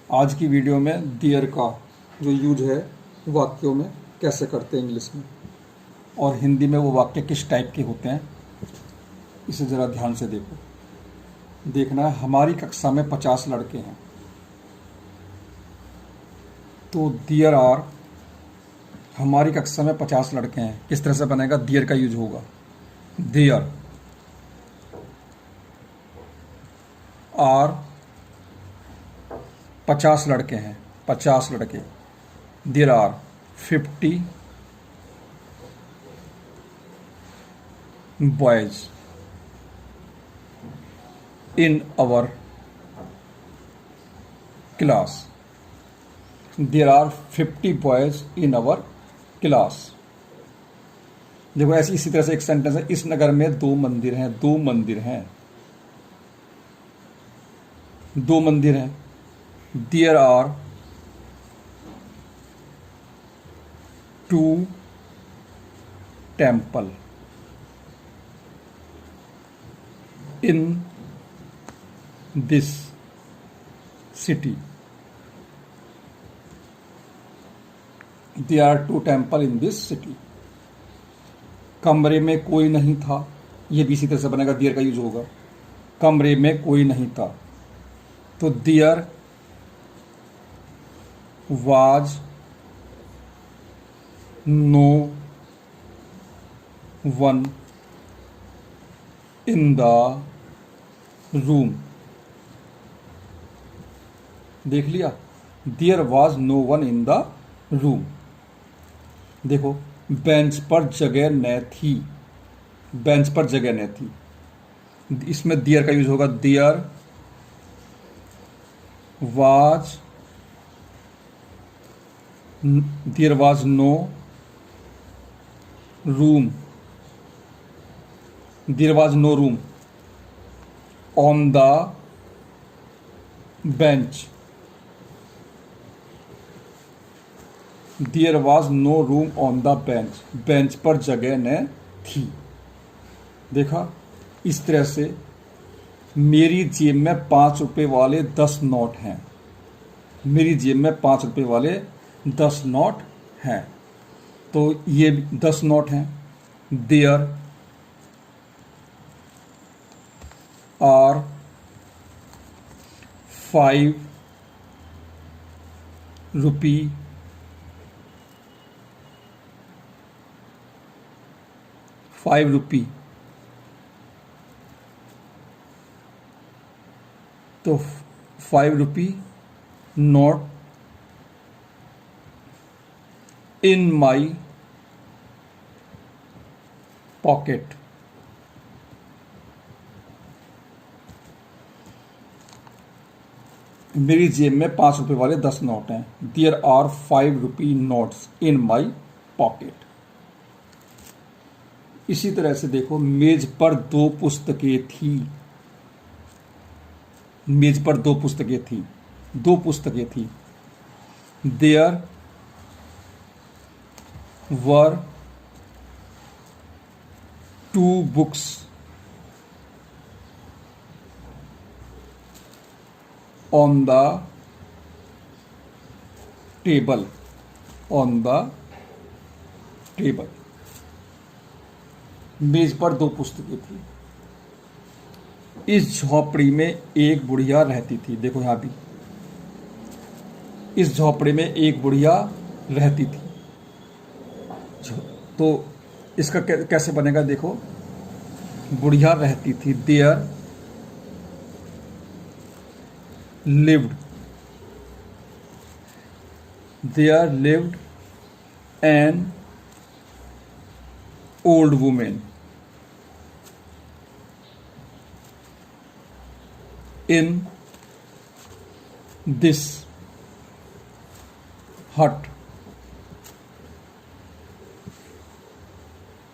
आज की वीडियो में देयर का जो यूज है वाक्यों में कैसे करते हैं इंग्लिश में, और हिंदी में वो वाक्य किस टाइप के होते हैं, इसे ज़रा ध्यान से देखना है। हमारी कक्षा में 50 लड़के हैं, तो देयर आर, हमारी कक्षा में 50 लड़के हैं, किस तरह से बनेगा? देयर का यूज होगा। देयर आर 50 लड़के हैं, 50 लड़के। There are 50 boys in our class. There are 50 boys in our class. देखो ऐसी इसी तरह से एक सेंटेंस है, इस नगर में 2 मंदिर हैं, 2 मंदिर हैं, 2 मंदिर हैं। There are 2 temple in this city. There are 2 temple in this city. कमरे में कोई नहीं था, यह भी इसी तरह से बनेगा, देयर का यूज होगा। कमरे में कोई नहीं था, तो there was no one in the room. देख लिया, there was no one in the room. देखो बेंच पर जगह न थी, बेंच पर जगह न थी, इसमें देयर का यूज होगा। There was no room, there was no room on the bench. There was no room on the bench, bench पर जगह न थी। देखा, इस तरह से मेरी जेब में 5 रुपए वाले 10 नोट हैं, मेरी जेब में 5 रुपए वाले 10 नोट हैं, तो ये 10 नोट हैं। देयर आर 5 रुपी तो 5 rupee note in my pocket. मेरी जेब में 5 रुपए वाले 10 नोट हैं। There are 5 rupee notes in my pocket. इसी तरह से देखो, मेज पर 2 पुस्तकें थी, मेज पर 2 पुस्तकें थी, 2 पुस्तकें थी। There were 2 books on the table, on the table. मेज पर 2 पुस्तकें थी। इस झोपड़ी में एक बुढ़िया रहती थी। देखो यहां भी, इस झोपड़ी में एक बुढ़िया रहती थी, तो इसका कैसे बनेगा? देखो, बुढ़िया रहती थी। There lived, there lived an old woman in this hut.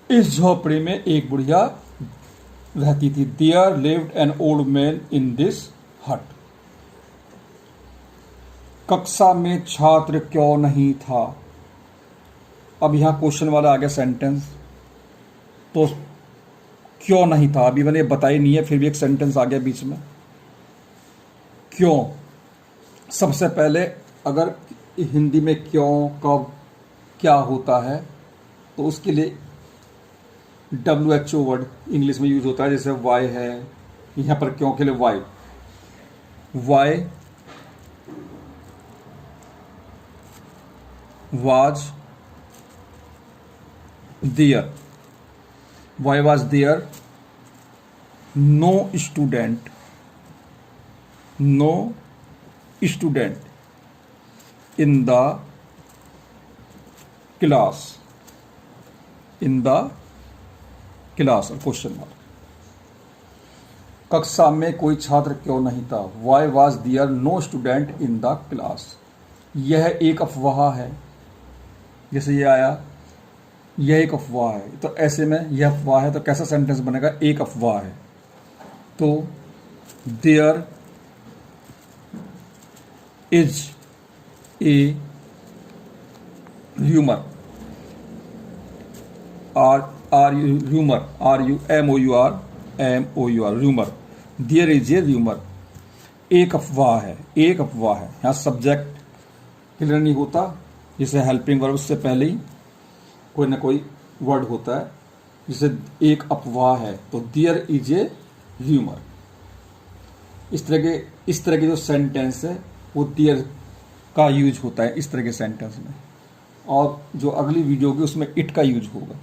इस झोपड़ी में एक बुढ़िया रहती थी। There lived an old man in this hut. कक्षा में छात्र क्यों नहीं था? अब यहां क्वेश्चन वाला आ गया सेंटेंस, तो क्यों नहीं था, अभी मैंने बताई नहीं है, फिर भी एक सेंटेंस आ गया बीच में। क्यों? सबसे पहले अगर हिंदी में क्यों कब क्या होता है तो उसके लिए WHO वर्ड इंग्लिश में यूज होता है, जैसे वाई है, यहाँ पर क्यों के लिए Y was there, why was there no student in the class, और क्वेश्चन मार्क। कक्षा में कोई छात्र क्यों नहीं था, why was there no student in the class. यह एक अफवाह है, जैसे ये आया यह एक अफवाह है, तो ऐसे में यह अफवाह है तो कैसा सेंटेंस बनेगा, एक अफवाह है। तो there is a rumour, rumour, there is a rumour, एक अफवाह है, एक अफवाह है। यहाँ सब्जेक्ट क्लियर नहीं होता, जिसे हेल्पिंग वर्ब से पहले ही कोई ना कोई वर्ड होता है, जिसे एक अफवाह है तो देयर इज ए र्यूमर। इस तरह के जो सेंटेंस है वो देयर का यूज होता है इस तरह के सेंटेंस में, और जो अगली वीडियो होगी उसमें इट का यूज होगा।